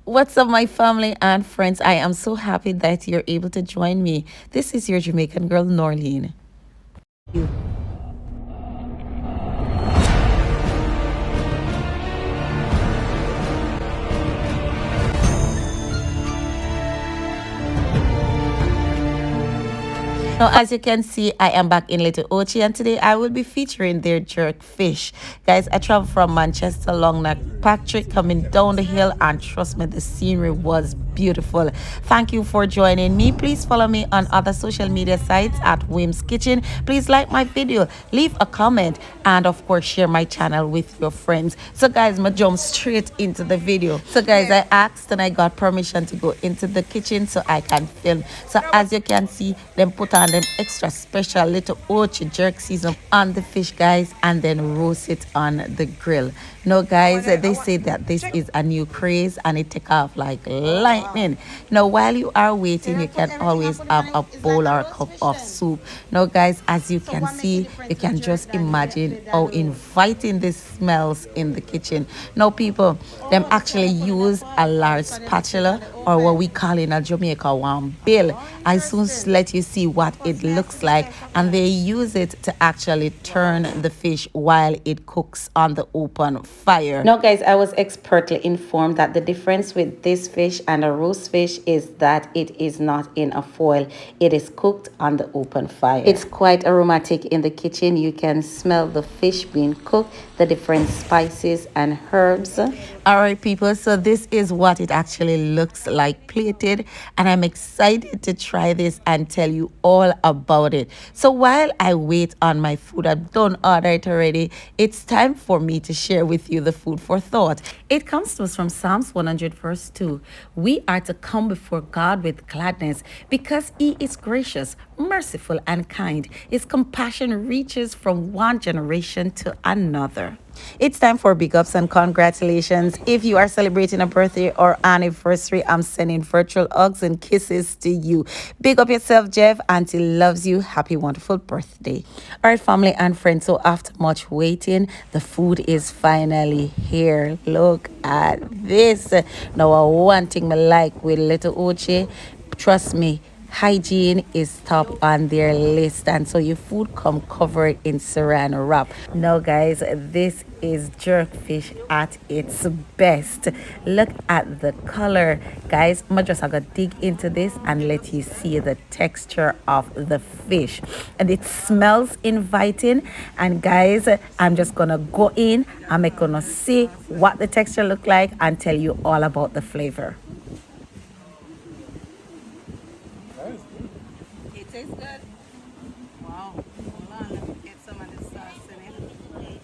What's up, my family and friends? I am so happy that you're able to join me. This is your Jamaican girl, Norlene. Now, as you can see, I am back in Little Ochi, and today I will be featuring their jerk fish. Guys, I traveled from Manchester along Patrick coming down the hill, and trust me, the scenery was beautiful. Thank you for joining me. Please follow me on other social media sites at Wim's Kitchen. Please like my video, leave a comment, and of course, share my channel with your friends. So, guys, I'm jump straight into the video. So, guys, I asked and I got permission to go into the kitchen so I can film. So, as you can see, them put on them extra special little Ochie jerk season on the fish, guys, and then roast it on the grill. No, guys, they say that this is a new craze and it take off like lightning. Now, while you are waiting, you can always have a bowl or a cup of soup. Now, guys, as you can see, you can just imagine how inviting this smells in the kitchen. Now, people, them actually use a large spatula, or what we call in a Jamaica one bill. I soon let you see what it looks like, and they use it to actually turn the fish while it cooks on the open fire. Now, guys, I was expertly informed that the difference with this fish and a roast fish is that it is not in a foil. It is cooked on the open fire. It's quite aromatic in the kitchen. You can smell the fish being cooked, the different spices and herbs. All right, people, so this is what it actually looks like plated, and I'm excited to try this and tell you all about it. So while I wait on my food, I've done order it already, it's time for me to share with you the food for thought. It comes to us from Psalms 100 verse 2. We are to come before God with gladness because he is gracious, merciful, and kind. His compassion reaches from one generation to another. It's time for big ups and congratulations. If you are celebrating a birthday or anniversary, I'm sending virtual hugs and kisses to you. Big up yourself, Jeff. Auntie loves you. Happy, wonderful birthday. All right, family and friends. So after much waiting, the food is finally here. Look at this. Now, one thing I like with Little Ochi, trust me, hygiene is top on their list, and so your food come covered in saran wrap. Now, guys, this is jerk fish at its best. Look at the color, guys. I'm just gonna dig into this and let you see the texture of the fish, and it smells inviting. And guys, I'm just gonna go in, I'm gonna see what the texture look like and tell you all about the flavor. It tastes good. Wow. Hold on, let me get some of this sauce in it.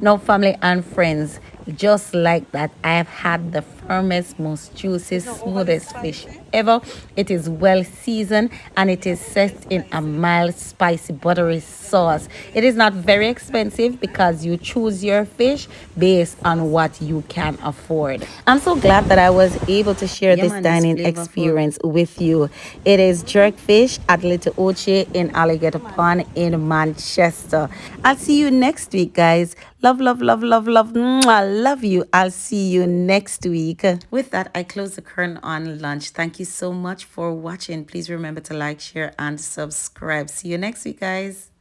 Now, family and friends, just like that, I have had the firmest, most juiciest, It's not overly smoothest fish spicy. ever. It is well seasoned and it is set in a mild, spicy, buttery sauce. It is not very expensive because you choose your fish based on what you can afford. I'm so glad that I was able to share Yeah, this man, it's dining flavorful. experience with you. It is jerk fish at Little Ochi in Alligator Pond in Manchester. I'll see you next week, guys. Love, love, love, love, love. Mwah, love you. I'll see you next week. With that, I close the curtain on lunch. Thank you so much for watching. Please remember to like, share, and subscribe. See you next week, guys.